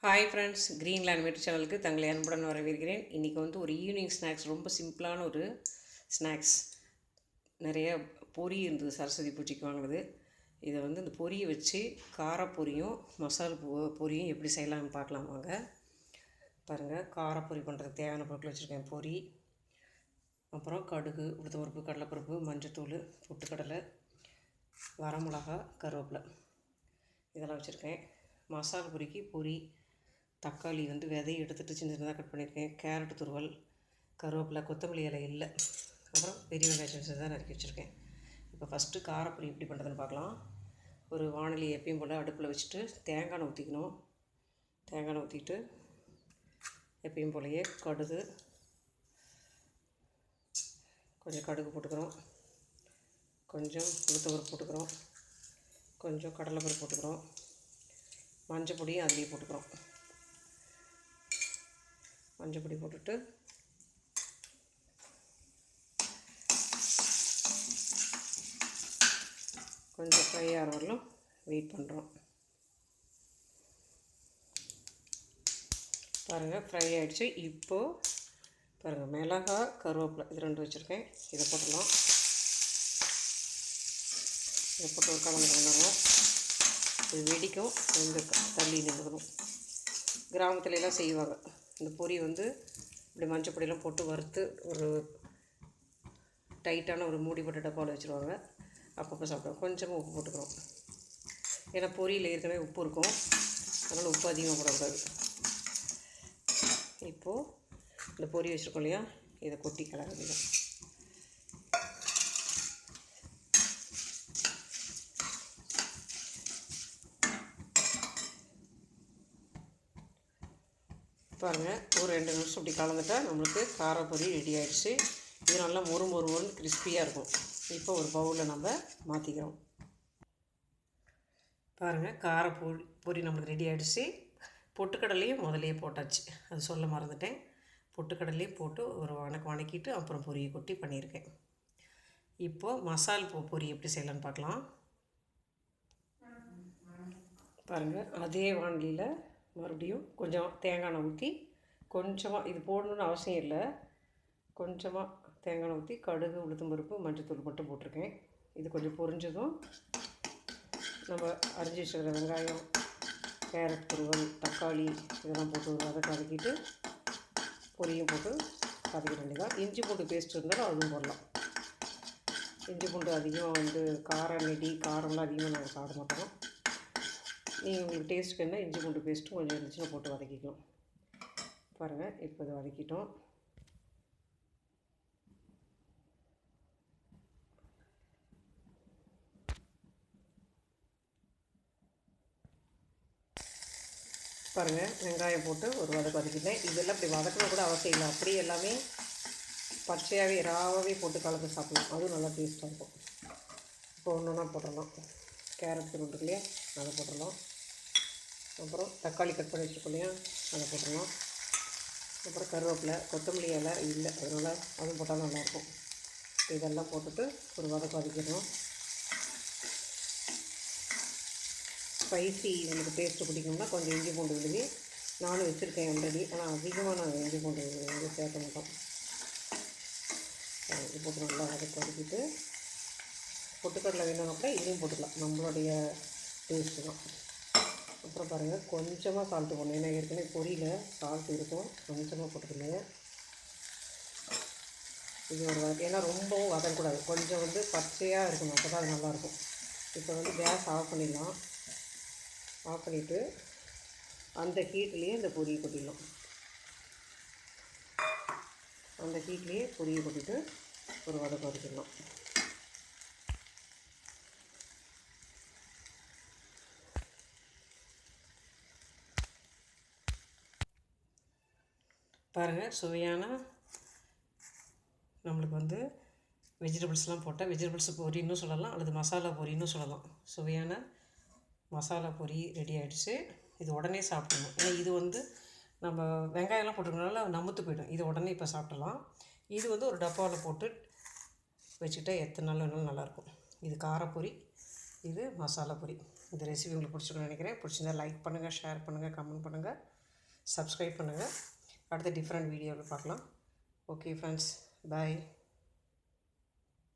Hi friends, green land சேனலுக்கு தங்களை அன்புடன் வரவேற்கிறேன். இன்றைக்கி வந்து ஒரு ஈவினிங் ஸ்நாக்ஸ், ரொம்ப சிம்பிளான ஒரு ஸ்நாக்ஸ். நிறைய பொரி இருந்தது, சரஸ்வதி பூஜைக்கு வாங்கினது. இதை வந்து இந்த பொரியை வச்சு காரப்பொரியும் மசால் பொரியும் எப்படி செய்யலாம்னு பார்க்கலாம் வாங்க. பாருங்கள், காரப்பொரி பண்ணுறதுக்கு தேவையான பொருட்கள் வச்சுருக்கேன். பொரி, அப்புறம் கடுகு, உளுத்தம்பருப்பு, கடலைப்பருப்பு, மஞ்சத்தூள், பொட்டுக்கடலை, வரமிளகா, கருவேப்பிலை, இதெல்லாம் வச்சுருக்கேன். மசால் பொரிக்கு பொரி, தக்காளி வந்து விதையை எடுத்துகிட்டு சின்ன சின்னதாக கட் பண்ணியிருக்கேன். கேரட் துருவல், கருவேப்பிலை, கொத்தமல்லி இலை இல்லை, அப்புறம் பெரிய வெங்காயம் சின்ன சின்னதாக நறுக்கி வச்சுருக்கேன். இப்போ ஃபஸ்ட்டு காரப்பொரி எப்படி பண்ணுறதுன்னு பார்க்கலாம். ஒரு வாணலி எப்பயும் போல் அடுப்பில் வச்சுட்டு தேங்காய் எண்ணெய் ஊற்றிக்கணும். தேங்காய் எண்ணெய் ஊற்றிட்டு எப்பயும் போலயே கடுகு, கொஞ்சம் கடுகு போட்டுக்கிறோம், கொஞ்சம் உளுத்தம்பருப்பு போட்டுக்கிறோம், கொஞ்சம் கடலைப்பருப்பு போட்டுக்கிறோம், மஞ்சள் பொடியும் அதுலேயே போட்டுக்கிறோம். மஞ்சள் பொடி போட்டுட்டு கொஞ்சம் ஃப்ரை ஆகிற வரலும் வெயிட் பண்ணுறோம். பாருங்கள், ஃப்ரை ஆகிடுச்சு. இப்போது பாருங்கள், மிளகாய், கருவேப்பிலை இது ரெண்டு வச்சுருக்கேன். இதை போட்டுடலாம். இதை போட்டு ஒரு கலந்து வந்துடணும். இது வெடிக்கும், கொஞ்சம் தள்ளி நின்றுக்கணும். கிராமத்துலலாம் செய்வாங்க இந்த பொரி வந்து இப்படி மஞ்சள் பொடியெல்லாம் போட்டு வறுத்து ஒரு டைட்டான ஒரு மூடி போட்ட டப்பாவில் வச்சுருவாங்க. அப்பப்போ சாப்பிடுவோம். கொஞ்சமாக உப்பு போட்டுக்கிறோம். ஏன்னா பொரியில் ஏற்கனவே உப்பு இருக்கும், அதனால் உப்பு அதிகமாக போடக்கூடாது. இப்போது இந்த பொரி வச்சுருக்கோம் இல்லையா, இதை கொட்டி கலர வேண்டியதான். பாருங்கள், ஒரு 2 நிமிஷம் இப்படி கலந்துட்டால் நம்மளுக்கு காரப்பொரி ரெடி ஆகிடுச்சு. இது நல்லா மொறு கிறிஸ்பியாக இருக்கும். இப்போ ஒரு பவுலில் நம்ம மாற்றிக்கிறோம். பாருங்கள், பொரி நம்மளுக்கு ரெடி ஆகிடுச்சு. பொட்டுக்கடலையும் முதலையே போட்டாச்சு, அது சொல்ல மறந்துட்டேன். பொட்டுக்கடலையே போட்டு ஒரு வணக்கிட்டு அப்புறம் பொரியை கொட்டி பண்ணியிருக்கேன். இப்போது மசால் பொரி எப்படி செய்யலான்னு பார்க்கலாம். பாருங்கள், அதே வாணலியில் மறுபடியும் கொஞ்சம் தேங்காய் எண்ணெய் ஊற்றி, கொஞ்சமாக இது போடணுன்னு அவசியம் இல்லை, கொஞ்சமாக தேங்காய் எண்ணெய் ஊற்றி கடுகு, உளுத்தம்பருப்பு, மஞ்சத்தூள் மட்டும் போட்டிருக்கேன். இது கொஞ்சம் பொரிஞ்சதும் நம்ம அரிஞ்சு வச்சுக்கிற வெங்காயம், கேரட் துருவல், தக்காளி இதெல்லாம் போட்டு வதக்கிட்டு பொரியும் போட்டு வதக்கிட வேண்டியதான். இஞ்சி பூண்டு பேஸ்ட் இருந்தாலும் அதுவும் போடலாம். இஞ்சி பூண்டு அதிகமாக வந்து காரம்லாம் அதிகமாக நாங்கள் சாப்பிட மாட்டோம். நீங்கள் உங்களுக்கு டேஸ்ட்டுக்கு என்ன இஞ்சி பூண்டு பேஸ்ட்டும் கொஞ்சம் இருந்துச்சுன்னா போட்டு வதக்கிக்கலாம். பாருங்கள், இப்போ இதை வதக்கிட்டோம். பாருங்கள், வெங்காயம் போட்டு ஒரு வதக்கிட்டேன். இதெல்லாம் இப்படி வதக்கணும் கூட அவசியம் இல்லை, அப்படியே எல்லாமே பச்சையாகவே ராவாகவே போட்டு கலந்து சாப்பிடலாம், அதுவும் நல்லா டேஸ்ட்டாக இருக்கும். இப்போ ஒன்று ஒன்றா போட்டுடலாம். கேரட் துருவல் இல்லையா, அதை போட்டுடலாம். அப்புறம் தக்காளி கட் பண்ணி வச்சுருக்கோம் இல்லையா, அதை போட்டுடலாம். அப்புறம் கருவேப்பிலை, கொத்தமல்லி இலை இல்லை, அதனால் அதுவும் போட்டால் நல்லாயிருக்கும். இதெல்லாம் போட்டுட்டு ஒரு வதக்கிடணும். ஸ்பைசி எனக்கு டேஸ்ட்டு பிடிக்கணும்னா கொஞ்சம் இஞ்சி பூண்டு விழுதி நானும் வச்சுருக்கேன் ஆல்ரெடி, ஆனால் அதிகமாக நாங்கள் இஞ்சி பூண்டு வந்து சேர்க்க மாட்டோம். இது போட்டு நல்லா வதக்கிட்டு பொட்டுக்கடலை வேணும் கூட இதையும் போட்டுக்கலாம், நம்மளுடைய டேஸ்ட்டு தான். அப்புறம் பாருங்கள், கொஞ்சமாக சால்ட்டு போடணும், ஏன்னா ஏற்கனவே பொரியில் சால்ட் இருக்கும், கொஞ்சமாக போட்டுக்கணும். இது ஒரு ஏன்னா ரொம்பவும் வதங்கக்கூடாது, கொஞ்சம் வந்து பச்சையாக இருக்கணும், அப்போ தான் அது நல்லாயிருக்கும். இப்போ வந்து கேஸ் ஆஃப் பண்ணிடலாம். ஆஃப் பண்ணிவிட்டு அந்த ஹீட்லேயே இந்த பொரியை கொட்டிடலாம். அந்த ஹீட்லேயே பொரியை கொட்டிட்டு ஒரு வதக்கிடலாம். பாருங்கள், சுவையான நம்மளுக்கு வந்து வெஜிடபிள்ஸ்லாம் போட்டால் வெஜிடபிள்ஸ் பொரின்னு சொல்லலாம், அல்லது மசாலா பொரின்னு சொல்லலாம். சுவையான மசாலா பொரி ரெடி ஆகிடுச்சு. இது உடனே சாப்பிடணும், ஏன்னா இது வந்து நம்ம வெங்காயம்லாம் போட்டுக்கிறதுனால நமுத்து போய்டும். இது உடனே இப்போ சாப்பிடலாம். இது வந்து ஒரு டப்பாவில் போட்டு வச்சுக்கிட்டா எத்தனை நாள் வேணாலும் நல்லாயிருக்கும். இது காரப்பொரி, இது மசாலா பொரி. இந்த ரெசிபி உங்களுக்கு பிடிச்சிருக்குன்னு நினைக்கிறேன். பிடிச்சிருந்தா லைக் பண்ணுங்கள், ஷேர் பண்ணுங்கள், கமெண்ட் பண்ணுங்கள். சப்ஸ்கிரைப் பண்ணுங்கள். அடுத்த டிஃப்ரெண்ட் வீடியோவில் பார்க்கலாம். ஓகே ஃப்ரெண்ட்ஸ், பாய்.